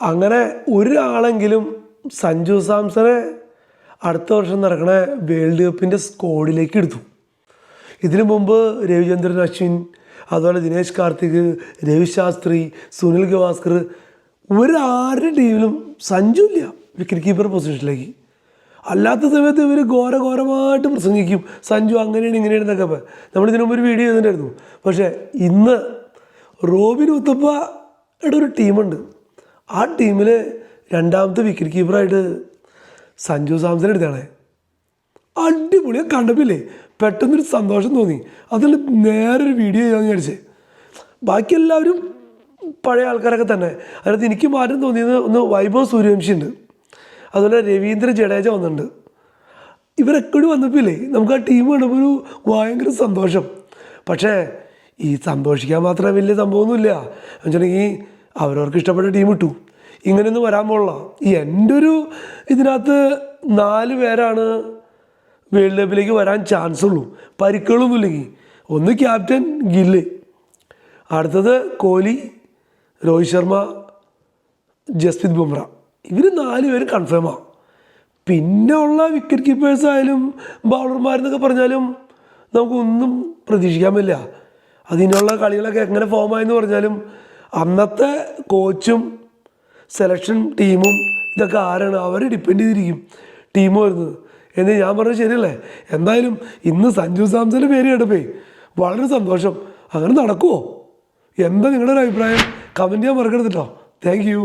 അങ്ങനെ ഒരാളെങ്കിലും സഞ്ജു സാംസനെ അടുത്ത വർഷം നടക്കുന്ന വേൾഡ് കപ്പിൻ്റെ സ്ക്വാഡിലേക്ക് എടുത്തു. ഇതിനു മുമ്പ് രവിചന്ദ്രൻ അശ്വിൻ, അതുപോലെ ദിനേശ് കാർത്തിക്, രവിശാസ്ത്രി, സുനിൽ ഗവാസ്കർ, ഒരാരുടെ ടീമിലും സഞ്ജു ഇല്ല വിക്കറ്റ് കീപ്പർ പൊസിഷനിലേക്ക്. അല്ലാത്ത സമയത്ത് ഇവർ ഘോരമായിട്ട് പ്രസംഗിക്കും, സഞ്ജു അങ്ങനെയാണ് ഇങ്ങനെയാണ് എന്നൊക്കെ. നമ്മളിതിനു മുമ്പ് ഒരു വീഡിയോ ചെയ്തിട്ടുണ്ടായിരുന്നു. പക്ഷേ ഇന്ന് റോബിൻ ഉത്തപ്പയുടെ ഒരു ടീമുണ്ട്. ആ ടീമിൽ രണ്ടാമത്തെ വിക്കറ്റ് കീപ്പറായിട്ട് സഞ്ജു സാംസൺ എടുത്താണ്. അടിപൊളിയെ കണ്ടപ്പില്ലേ പെട്ടെന്നൊരു സന്തോഷം തോന്നി. അതിൽ നേരൊരു വീഡിയോ ചെയ്യാമെന്ന് വിചാരിച്ചേ. ബാക്കി എല്ലാവരും പഴയ ആൾക്കാരൊക്കെ തന്നെ. അതിനകത്ത് എനിക്ക് മാറ്റം തോന്നിയത് ഒന്ന് വൈഭവ് സൂര്യവംശി ഉണ്ട്, അതുപോലെ രവീന്ദ്ര ജഡേജ വന്നിട്ടുണ്ട്. ഇവരൊക്കെ വന്നപ്പോഴേ നമുക്ക് ആ ടീം കണ്ടപ്പോൾ ഒരു ഭയങ്കര സന്തോഷം. പക്ഷേ ഈ സന്തോഷിക്കാൻ മാത്രമേ വലിയ സംഭവമൊന്നുമില്ല. എന്ന് വെച്ചിട്ടുണ്ടെങ്കിൽ അവരവർക്ക് ഇഷ്ടപ്പെട്ട ടീം ഇട്ടു. ഇങ്ങനെയൊന്നും വരാൻ പോലുള്ള എൻ്റെ ഒരു ഇതിനകത്ത് 4 പേരാണ് വേൾഡ് കപ്പിലേക്ക് വരാൻ ചാൻസ് ഉള്ളൂ, പരിക്കുകളൊന്നുമില്ലെങ്കിൽ. ഒന്ന് ക്യാപ്റ്റൻ ഗില്ല്, അടുത്തത് കോഹ്ലി, രോഹിത് ശർമ്മ, ജസ്പ്രീത് ബുംറ. ഇവർ 4 പേര് കൺഫേമാണ്. പിന്നെ ഉള്ള വിക്കറ്റ് കീപ്പേഴ്സ് ആയാലും ബൗളർമാരെന്നൊക്കെ പറഞ്ഞാലും നമുക്കൊന്നും പ്രതീക്ഷിക്കാൻ പറ്റില്ല. അതിനുള്ള കളികളൊക്കെ എങ്ങനെ ഫോമായെന്ന് പറഞ്ഞാലും അന്നത്തെ കോച്ചും സെലക്ഷൻ ടീമും ഇതൊക്കെ ആരാണ്, അവർ ഡിപ്പെൻഡ് ചെയ്തിരിക്കും ടീം വരുന്നത് എന്ന് ഞാൻ പറഞ്ഞത് ശരിയല്ലേ. എന്തായാലും ഇന്ന് സഞ്ജു സാംസൻ്റെ പേര് കേട്ടപ്പേ വളരെ സന്തോഷം. അങ്ങനെ നടക്കുമോ? എന്താ നിങ്ങളുടെ ഒരു അഭിപ്രായം? കമൻറ്റ് ചെയ്യാൻ മറക്കരുത് കേട്ടോ. Thank you.